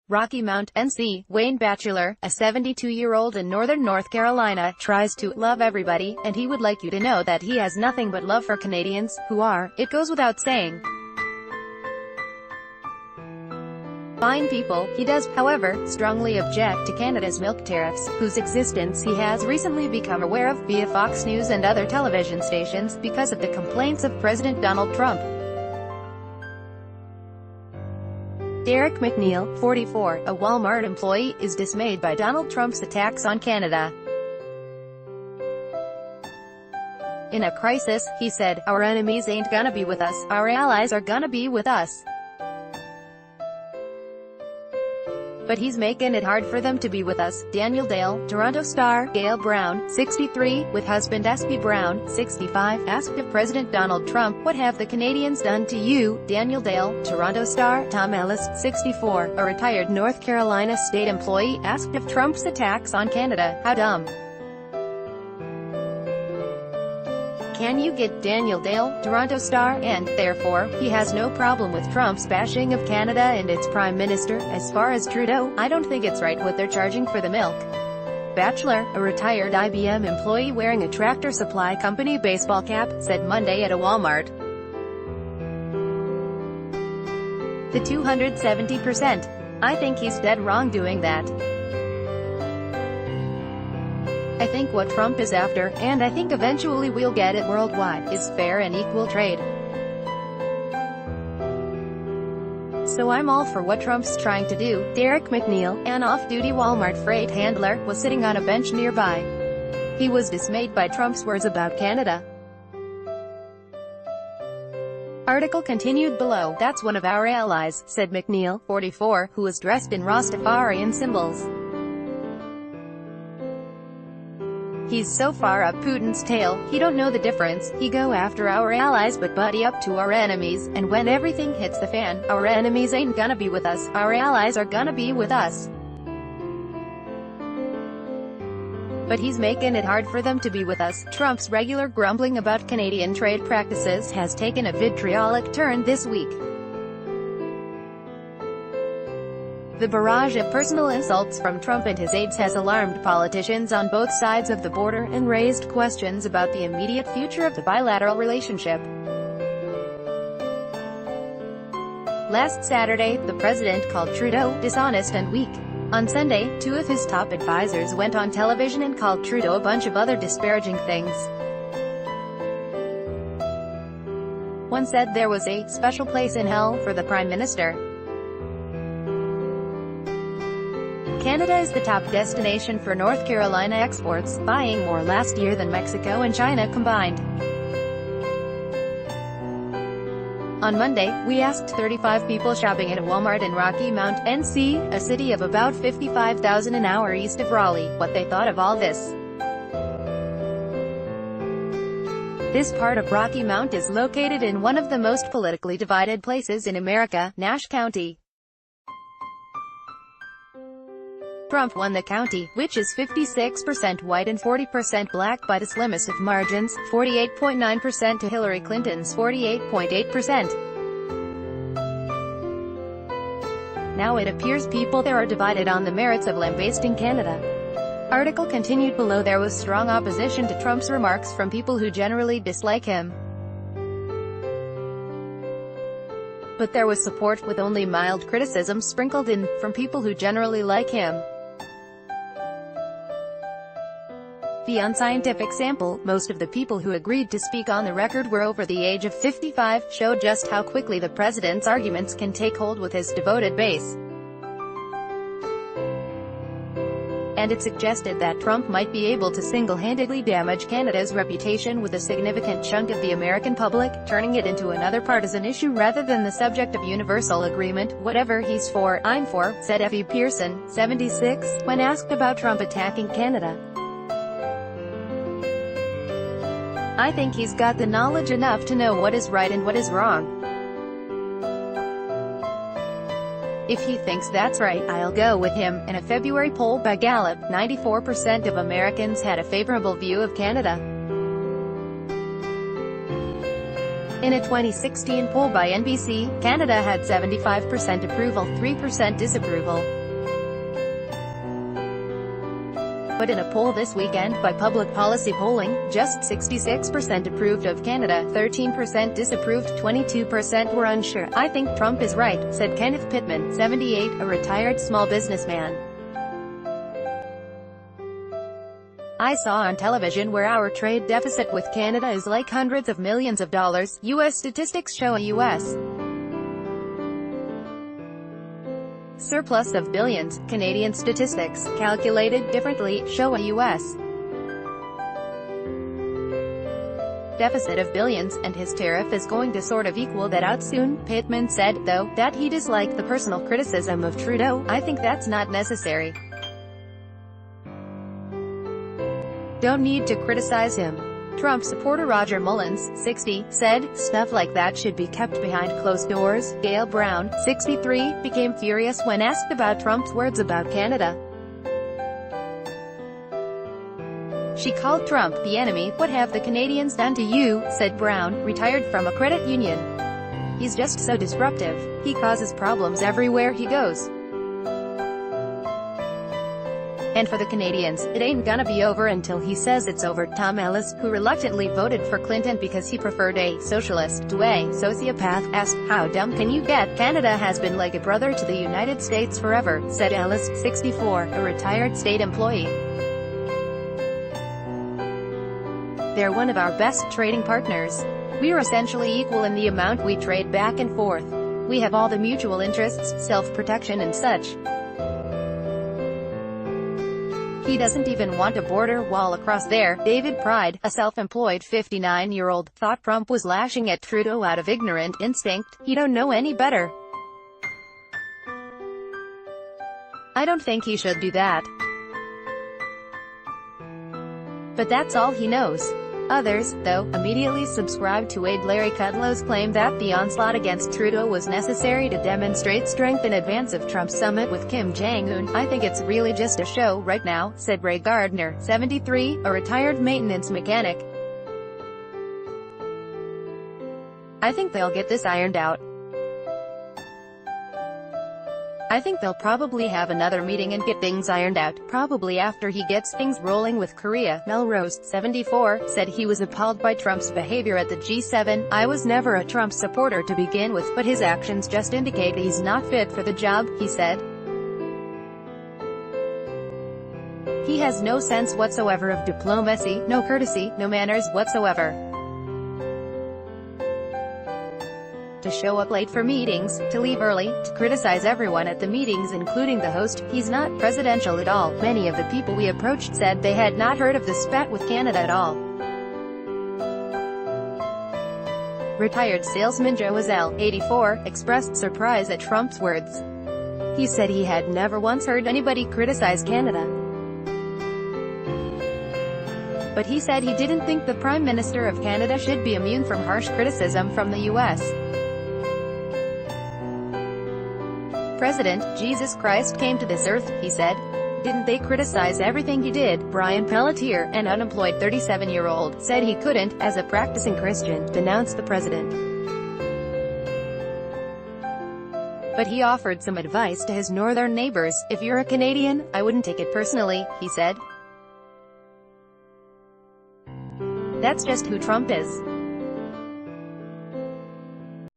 Rocky Mount, NC, Wayne Batchelor, a 72-year-old in northern North Carolina, tries to love everybody, and he would like you to know that he has nothing but love for Canadians, who are, it goes without saying, fine people. He does, however, strongly object to Canada's milk tariffs, whose existence he has recently become aware of, via Fox News and other television stations, because of the complaints of President Donald Trump. Derek McNeil, 44, a Walmart employee, is dismayed by Donald Trump's attacks on Canada. In a crisis, he said, "Our enemies ain't gonna be with us, our allies are gonna be with us." But he's making it hard for them to be with us. Daniel Dale, Toronto Star, Gail Brown, 63, with husband S.P. Brown, 65, asked of President Donald Trump, "What have the Canadians done to you?" Daniel Dale, Toronto Star, Tom Ellis, 64, a retired North Carolina state employee, asked of Trump's attacks on Canada, "How dumb can you get?" Daniel Dale, Toronto Star, and, therefore, he has no problem with Trump's bashing of Canada and its Prime Minister. As far as Trudeau, I don't think it's right what they're charging for the milk. Batchelor, a retired IBM employee wearing a Tractor Supply Company baseball cap, said Monday at a Walmart. The 270%. I think he's dead wrong doing that. I think what Trump is after, and I think eventually we'll get it worldwide, is fair and equal trade. So I'm all for what Trump's trying to do. Derek McNeil, an off-duty Walmart freight handler, was sitting on a bench nearby. He was dismayed by Trump's words about Canada. Article continued below. "That's one of our allies," said McNeil, 44, who was dressed in Rastafarian symbols. "He's so far up Putin's tail, he don't know the difference. He go after our allies but buddy up to our enemies, and when everything hits the fan, our enemies ain't gonna be with us, our allies are gonna be with us. But he's making it hard for them to be with us." Trump's regular grumbling about Canadian trade practices has taken a vitriolic turn this week. The barrage of personal insults from Trump and his aides has alarmed politicians on both sides of the border and raised questions about the immediate future of the bilateral relationship. Last Saturday, the president called Trudeau dishonest and weak. On Sunday, two of his top advisors went on television and called Trudeau a bunch of other disparaging things. One said there was a special place in hell for the Prime Minister. Canada is the top destination for North Carolina exports, buying more last year than Mexico and China combined. On Monday, we asked 35 people shopping at a Walmart in Rocky Mount, NC, a city of about 55,000 an hour east of Raleigh, what they thought of all this. This part of Rocky Mount is located in one of the most politically divided places in America, Nash County. Trump won the county, which is 56% white and 40% black, by the slimmest of margins, 48.9% to Hillary Clinton's 48.8%. Now it appears people there are divided on the merits of lambasting Canada. Article continued below. There was strong opposition to Trump's remarks from people who generally dislike him. But there was support, with only mild criticism sprinkled in, from people who generally like him. The unscientific sample, most of the people who agreed to speak on the record were over the age of 55, showed just how quickly the president's arguments can take hold with his devoted base. And it suggested that Trump might be able to single-handedly damage Canada's reputation with a significant chunk of the American public, turning it into another partisan issue rather than the subject of universal agreement. "Whatever he's for, I'm for," said Effie Pearson, 76, when asked about Trump attacking Canada. "I think he's got the knowledge enough to know what is right and what is wrong. If he thinks that's right, I'll go with him." In a February poll by Gallup, 94% of Americans had a favorable view of Canada. In a 2016 poll by NBC, Canada had 75% approval, 3% disapproval. But in a poll this weekend by Public Policy Polling, just 66% approved of Canada, 13% disapproved, 22% were unsure. "I think Trump is right," said Kenneth Pittman, 78, a retired small businessman. "I saw on television where our trade deficit with Canada is like hundreds of millions of dollars. U.S. statistics show a U.S. surplus of billions. Canadian statistics, calculated differently, show a U.S. deficit of billions, and his tariff is going to sort of equal that out soon." Pittman said, though, that he disliked the personal criticism of Trudeau. "I think that's not necessary. Don't need to criticize him." Trump supporter Roger Mullins, 60, said, "Stuff like that should be kept behind closed doors." Gail Brown, 63, became furious when asked about Trump's words about Canada. She called Trump the enemy. "What have the Canadians done to you?" said Brown, retired from a credit union. "He's just so disruptive. He causes problems everywhere he goes. And for the Canadians, it ain't gonna be over until he says it's over." Tom Ellis, who reluctantly voted for Clinton because he preferred a socialist to a sociopath, asked, "How dumb can you get? Canada has been like a brother to the United States forever," said Ellis, 64, a retired state employee. "They're one of our best trading partners. We're essentially equal in the amount we trade back and forth. We have all the mutual interests, self-protection and such. He doesn't even want a border wall across there." David Pride, a self-employed 59-year-old, thought Trump was lashing at Trudeau out of ignorant instinct. "He don't know any better. I don't think he should do that. But that's all he knows." Others, though, immediately subscribed to Aide Larry Kudlow's claim that the onslaught against Trudeau was necessary to demonstrate strength in advance of Trump's summit with Kim Jong-un. "I think it's really just a show right now," said Ray Gardner, 73, a retired maintenance mechanic. "I think they'll get this ironed out. I think they'll probably have another meeting and get things ironed out, probably after he gets things rolling with Korea." Melrose, 74, said he was appalled by Trump's behavior at the G7. "I was never a Trump supporter to begin with, but his actions just indicate he's not fit for the job," he said. "He has no sense whatsoever of diplomacy, no courtesy, no manners whatsoever. To show up late for meetings, to leave early, to criticize everyone at the meetings including the host. He's not presidential at all." Many of the people we approached said they had not heard of the spat with Canada at all. Retired salesman Joe Azell, 84, expressed surprise at Trump's words. He said he had never once heard anybody criticize Canada. But he said he didn't think the Prime Minister of Canada should be immune from harsh criticism from the U.S. President, "Jesus Christ came to this earth," he said. "Didn't they criticize everything he did?" Brian Pelletier, an unemployed 37-year-old, said he couldn't, as a practicing Christian, denounce the president. But he offered some advice to his northern neighbors. "If you're a Canadian, I wouldn't take it personally," he said. "That's just who Trump is.